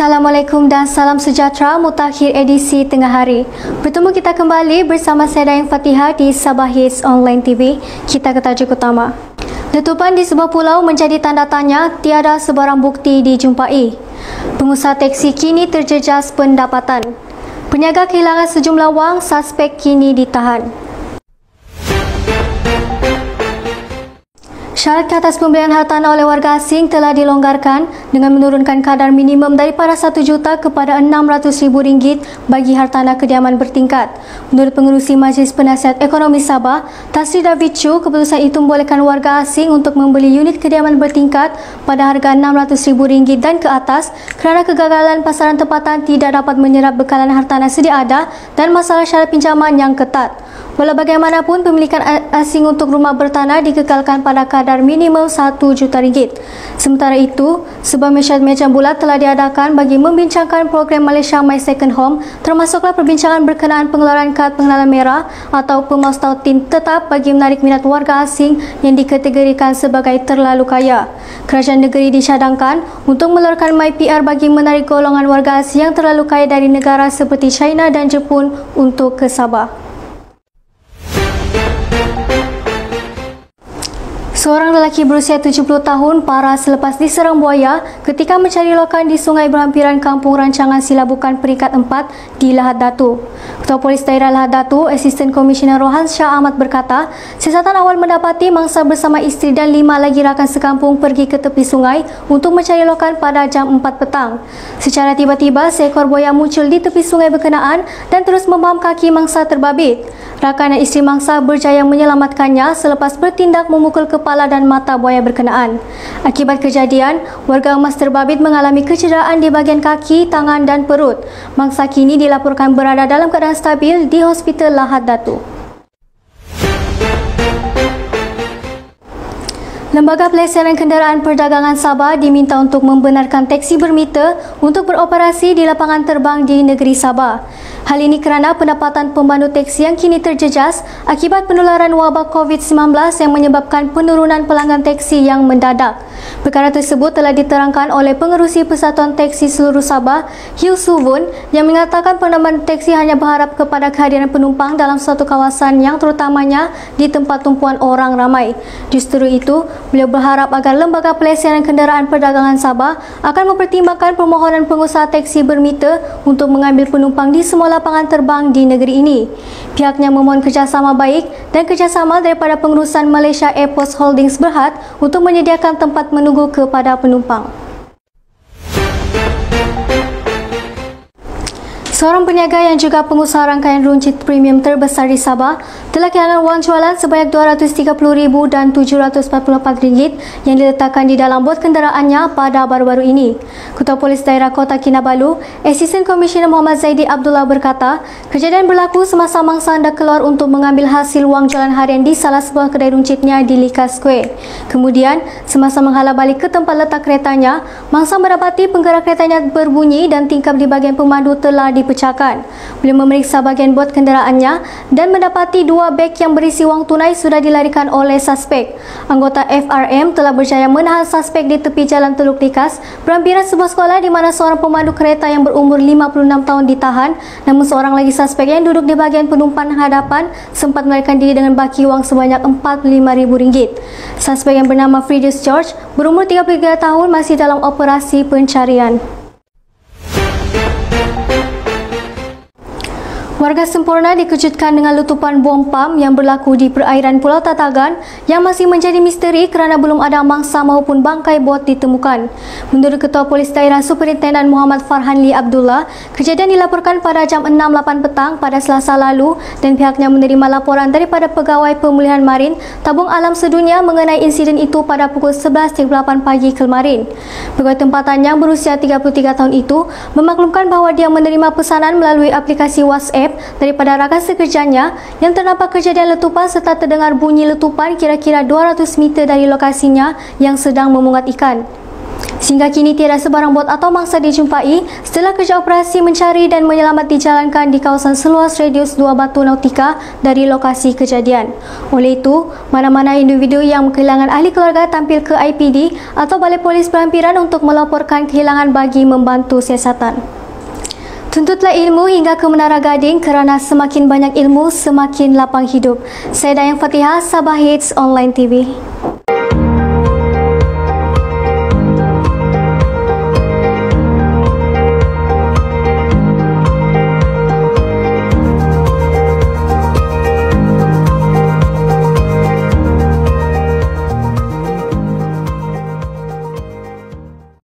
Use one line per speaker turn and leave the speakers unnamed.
Assalamualaikum dan salam sejahtera mutakhir edisi tengah hari. Bertemu kita kembali bersama saya Dayang Fatihah di Sabah Hits Online TV. Kita ke tajuk utama. Letupan di sebuah pulau menjadi tanda tanya, tiada sebarang bukti dijumpai. Pengusaha teksi kini terjejas pendapatan. Peniaga kehilangan sejumlah wang, suspek kini ditahan. Syarat ke atas pembelian hartanah oleh warga asing telah dilonggarkan dengan menurunkan kadar minimum daripada 1 juta kepada RM600,000 bagi hartanah kediaman bertingkat. Menurut pengerusi Majlis Penasihat Ekonomi Sabah, Tan Sri David Chu, keputusan itu membolehkan warga asing untuk membeli unit kediaman bertingkat pada harga RM600,000 dan ke atas kerana kegagalan pasaran tempatan tidak dapat menyerap bekalan hartanah sedia ada dan masalah syarat pinjaman yang ketat. Walau bagaimanapun, pemilikan asing untuk rumah bertanah dikekalkan pada kadar minimum RM1 juta. Sementara itu, sebuah meja bulat telah diadakan bagi membincangkan program Malaysia My Second Home, termasuklah perbincangan berkenaan pengeluaran kad pengenalan merah atau pemastautin tetap bagi menarik minat warga asing yang dikategorikan sebagai terlalu kaya. Kerajaan negeri disyadangkan untuk meluarkan MyPR bagi menarik golongan warga asing yang terlalu kaya dari negara seperti China dan Jepun untuk ke Sabah. Seorang lelaki berusia 70 tahun parah selepas diserang buaya ketika mencari lokan di sungai berhampiran kampung rancangan Silabukan peringkat 4 di Lahad Datu. Ketua Polis Daerah Lahad Datu, Asisten Komisioner Rohan Shah Ahmad berkata, siasatan awal mendapati mangsa bersama isteri dan 5 lagi rakan sekampung pergi ke tepi sungai untuk mencari lokan pada jam 4 petang. Secara tiba-tiba, seekor buaya muncul di tepi sungai berkenaan dan terus membaham kaki mangsa terbabit. Rakan dan isteri mangsa berjaya menyelamatkannya selepas bertindak memukul kepala dan mata buaya berkenaan. Akibat kejadian, warga emas terbabit mengalami kecederaan di bahagian kaki, tangan dan perut. Mangsa kini dilaporkan berada dalam keadaan stabil di Hospital Lahad Datu. Lembaga Pelesaran Kenderaan Perdagangan Sabah diminta untuk membenarkan teksi bermeter untuk beroperasi di lapangan terbang di negeri Sabah. Hal ini kerana pendapatan pemandu teksi yang kini terjejas akibat penularan wabak COVID-19 yang menyebabkan penurunan pelanggan teksi yang mendadak. Perkara tersebut telah diterangkan oleh Pengerusi Persatuan Teksi Seluruh Sabah, Hugh Suvun, yang mengatakan pemandu teksi hanya berharap kepada kehadiran penumpang dalam suatu kawasan yang terutamanya di tempat tumpuan orang ramai. Justru itu, beliau berharap agar Lembaga Pelesaran Kenderaan Perdagangan Sabah akan mempertimbangkan permohonan pengusaha teksi bermeter untuk mengambil penumpang di semua lapangan terbang di negeri ini. Pihaknya memohon kerjasama baik dan kerjasama daripada pengurusan Malaysia Airports Holdings Berhad untuk menyediakan tempat menunggu kepada penumpang. Seorang peniaga yang juga pengusaha rangkaian runcit premium terbesar di Sabah telah kehilangan wang jualan sebanyak RM230,000 dan RM744 yang diletakkan di dalam bot kenderaannya pada baru-baru ini. Ketua Polis Daerah Kota Kinabalu, Asisten Komisioner Muhammad Zaidi Abdullah berkata, kejadian berlaku semasa mangsa hendak keluar untuk mengambil hasil wang jualan harian di salah sebuah kedai runcitnya di Lika Square. Kemudian, semasa menghala balik ke tempat letak keretanya, mangsa mendapati penggerak keretanya berbunyi dan tingkap di bahagian pemandu telah dipecahkan. Beliau memeriksa bahagian bot kenderaannya dan mendapati 2 beg yang berisi wang tunai sudah dilarikan oleh suspek. Anggota FRM telah berjaya menahan suspek di tepi jalan Teluk Likas berhampiran sebuah sekolah di mana seorang pemandu kereta yang berumur 56 tahun ditahan, namun seorang lagi suspek yang duduk di bahagian penumpang hadapan sempat melarikan diri dengan baki wang sebanyak RM45,000. Suspek yang bernama Friedrich George berumur 33 tahun masih dalam operasi pencarian. Warga Semporna dikejutkan dengan letupan bom pam yang berlaku di perairan Pulau Tatagan yang masih menjadi misteri kerana belum ada mangsa maupun bangkai bot ditemukan. Menurut Ketua Polis Daerah Superintendent Muhammad Farhan Lee Abdullah, kejadian dilaporkan pada jam 6.08 petang pada Selasa lalu dan pihaknya menerima laporan daripada Pegawai Pemulihan Marin Tabung Alam Sedunia mengenai insiden itu pada pukul 11.08 pagi kemarin. Pegawai tempatan yang berusia 33 tahun itu memaklumkan bahawa dia menerima pesanan melalui aplikasi WhatsApp daripada rakan sekerjanya yang ternampak kejadian letupan serta terdengar bunyi letupan kira-kira 200 meter dari lokasinya yang sedang memungut ikan. Sehingga kini tiada sebarang bot atau mangsa dijumpai setelah kerja operasi mencari dan menyelamat dijalankan di kawasan seluas radius 2 batu nautika dari lokasi kejadian. Oleh itu, mana-mana individu yang kehilangan ahli keluarga tampil ke IPD atau Balai Polis Pelampiran untuk melaporkan kehilangan bagi membantu siasatan. Tuntutlah ilmu hingga ke Menara Gading kerana semakin banyak ilmu, semakin lapang hidup. Saya Dayang Fatihah, Sabah Hits Online TV.